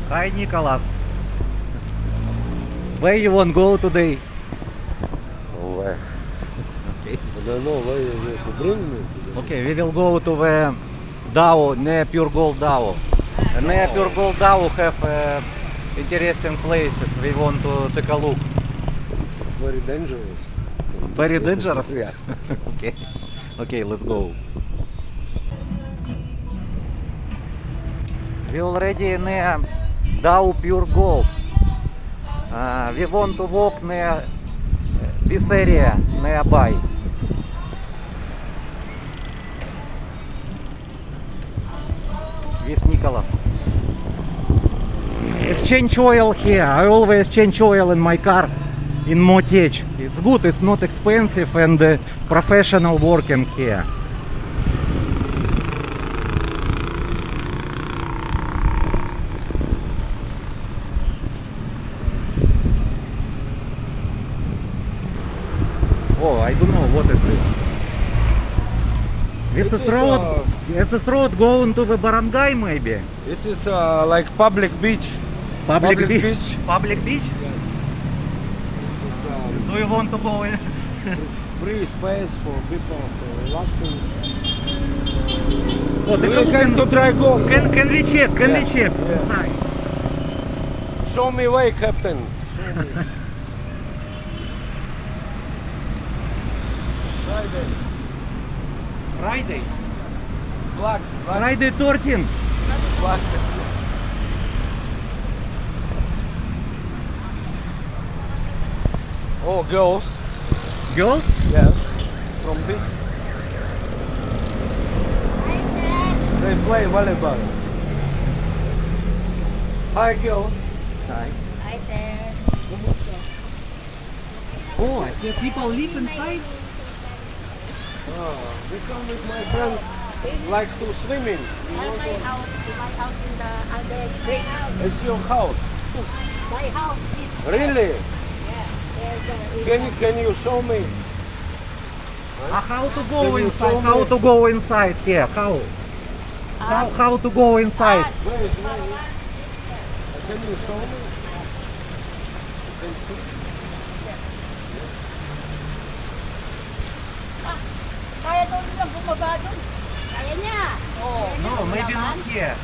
Hi Nicholas. Where you want go today? Somewhere. Okay. I don't know where you want to bring me today. Okay, we will go to the DAO, near Pure Gold DAO. Near Pure Gold DAO have interesting places. We want to take a look. It's very dangerous. Very dangerous? Yes. Okay. Okay, let's go. We already near DAO Pure Gold. We want to walk near this area nearby. With Nicholas. Exchange oil here. I always change oil in my car in Motech. It's good, it's not expensive and professional working here. Oh, I don't know what is this. This is road. This is road going to the Barangay maybe. It is like public beach. Public Public beach. beach. Public beach. It's Do you want to go in? free space for people for relaxing. Oh, We can to try go. Can we check? Can we Yeah, check yeah. inside? Show me way, Captain. Friday. Friday. Black. Friday 13. Black. Oh, girls. Girls? Yeah. From beach. They play volleyball. Hi, girls. Hi. Hi there. Oh, the people live inside? We come with my friend. Like to swimming. My house in the under brick. It's your house. My house is Really? there's Can you show me? How to Can go you inside? show How me? to go inside here? How? How to go inside? Where is my? Can you show me? kaya daw nilang bumaba dun. Kaya niya. Oh, No, maybe not here.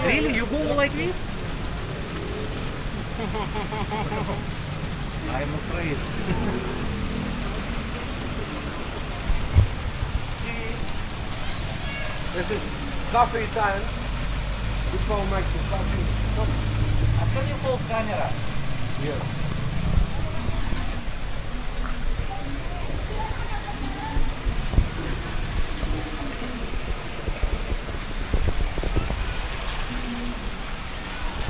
Really? You go like this? I'm afraid. This is coffee time. People make the coffee. Can you hold camera? Here.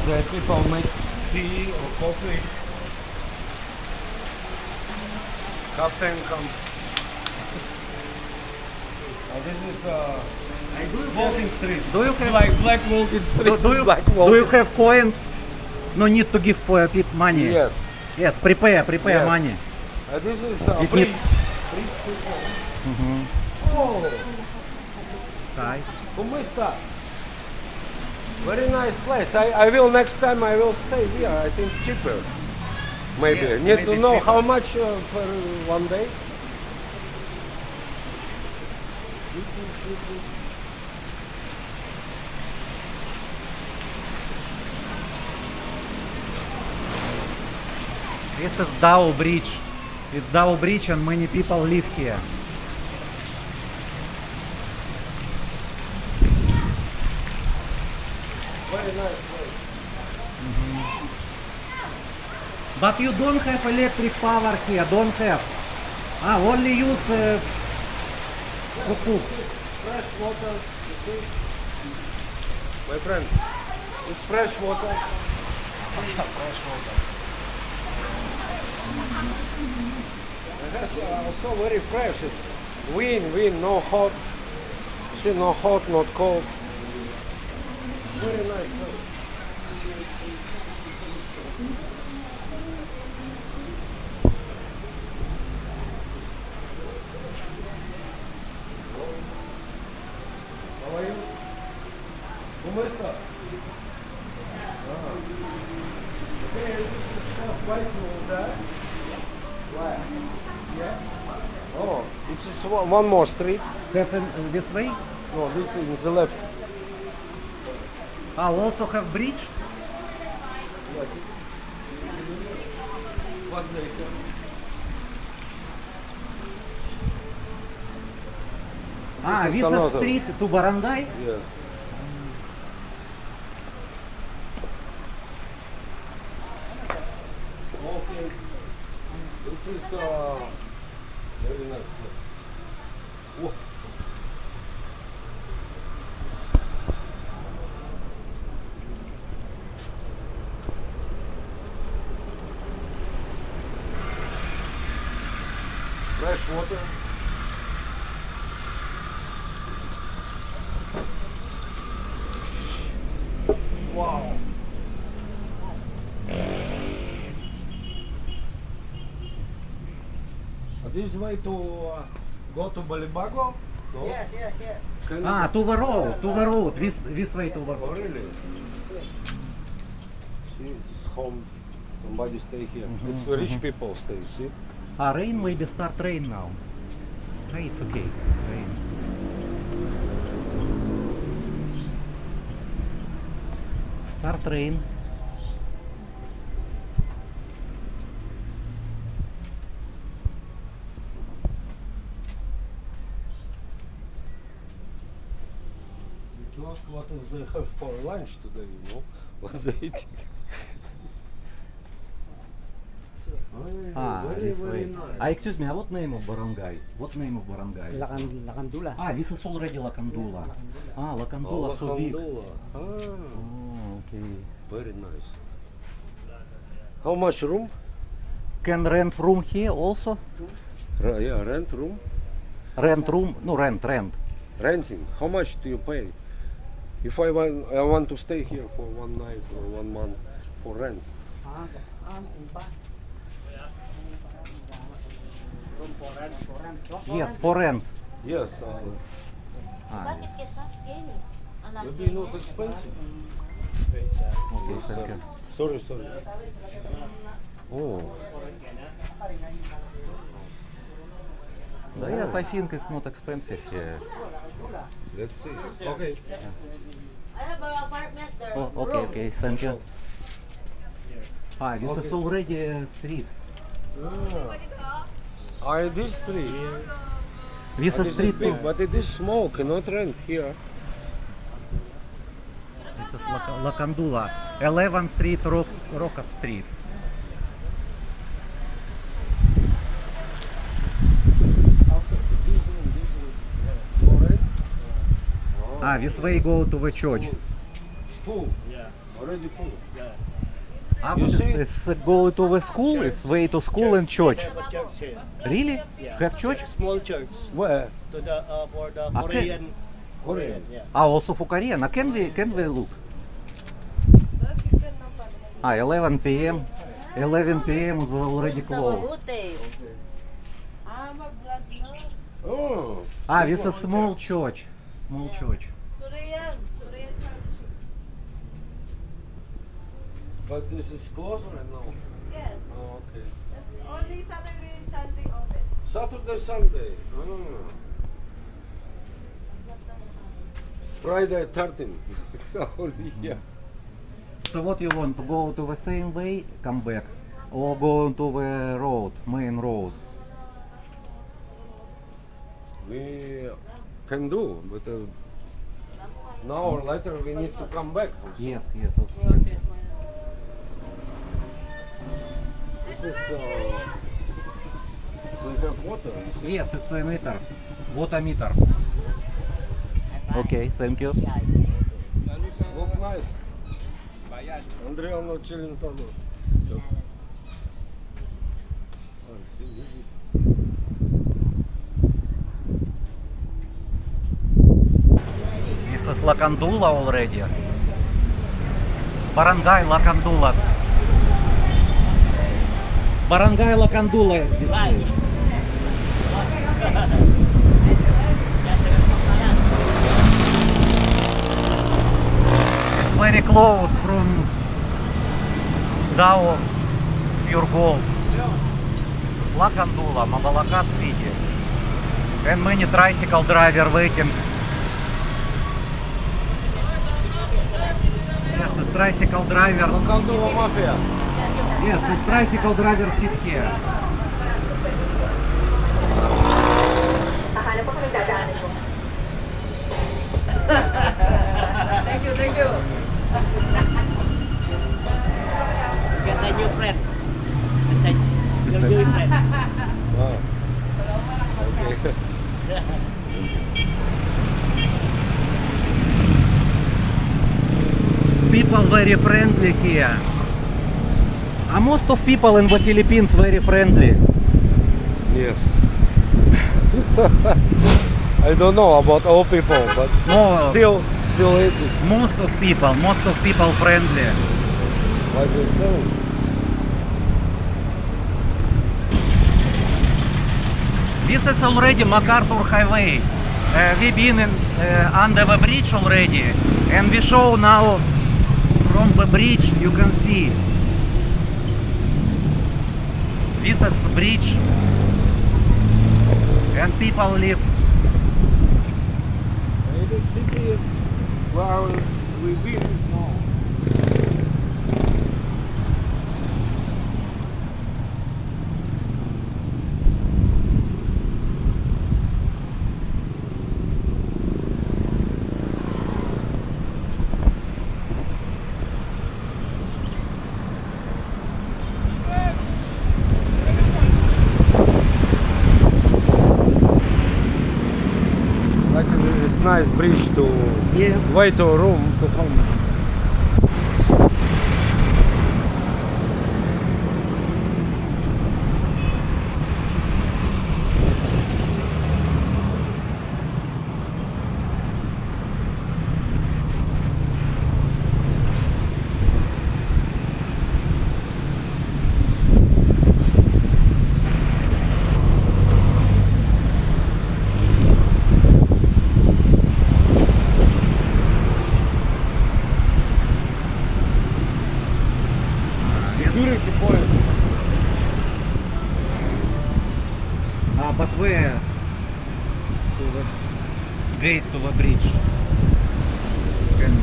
Where people make tea or coffee. Captain come. This is walking street. Do you have Like black walking street. do you black do you have coins? No need to give people money. Yes. Yes, prepare Yes. money. This is It free. need- Free people. Oh, Hi. como está? Very nice place. I will next time I will stay here. I think cheaper. Maybe. Yes, Need to maybe know cheaper. how much for one day. This is Dao Bridge. It's Dao Bridge and many people live here. Very nice place. But you don't have electric power here, don't have. Only use to cook. Fresh water. You see? My friend, it's fresh water. Fresh water. And that's also very fresh. It's wind, no hot. You see, no hot, not cold. Very nice place. How are you? ¿Cómo está? Oh, this is one more street. Have this way? No, this is the left. Ah, also have bridge? Ah, This is this is another. street to Barangay? Yeah. Okay. This is very nice. Whoa. Fresh water. Wow. This way to go to Balibago? No? Yes. Can Ah, to the road. This way to the Oh, road. really? See, it's home. Somebody stay here. It's rich people stay, see? Ah, rain maybe start rain now. Hey, it's okay. Rain. Start rain. You ask what they have for lunch today, you know? What they eating? Ah, very, this very way. nice. Ah, excuse me, what name of barangay? What name of barangay? Lakandula. Ah, this is already Lakandula. Ah, Lakandula, so big. Ah, Oh, okay. very nice. How much room? Can rent room here also? Yeah, rent room. Rent room? No, rent. Renting. How much do you pay? If I want to stay here for one night or 1 month for rent. Yes, for rent. Yes, Ah, Bakit kesa? Yan. Ang laki maybe not niya. expensive. okay, thank you. Sorry. Oh, Yes, I think it's not expensive here. let's see. Okay. I have an apartment there. Oh, okay, thank you. Ah, this is already a street. This street. This is This is street big, too. but it is small. Cannot rent here. This is Lakandula. 11th Street, Roca Street. Ah, this way go to the church. Full. Yeah. Already full. Ah, You but see? it's go to the school. It's way to school and church. Church here. Really? Yeah. Have church? Small church Where? to the for the Okay. Korean. Yeah. Ah, also for Korean. Ah, can we look? Ah, 11 p.m. 11 p.m. is already closed. Oh. Ah, this is small church. Small church. Korean. But this is closed right now. Yes, Oh, okay. it's only Saturday and Sunday open. Saturday, Sunday. Friday, 13. So only here. So what you want, to go to the same way, come back, or go to the road, main road? We can do, but now or later we need to come back. Yes, okay, thank you. This is so you have water. You see? Yes, it's a meter, water meter. Okay, thank you. Look nice. Andriano Celentano. This is Lakandula already. Barangay Lakandula. Barangay Lakandula, this place. It's very close from DAO Pure Gold. This is Lakandula, Mabalakat City. And many tricycle driver waiting. Yes, it's tricycle drivers. Kandula Mafia. Yes, it's tricycle drivers sit here. Thank you. Get a new friend. It's a new friend. Wow. Okay. People very friendly here. Most of people in the Philippines very friendly. Yes. I don't know about all people, but No, still it is most of people friendly. like they say. This is already MacArthur Highway. We've been under the bridge already, and we show now from the bridge. You can see this is bridge, and people live. In the city where we've been now. Like it's nice bridge to Yes. way to room to home. Security point. But where? To the gate to the bridge. You can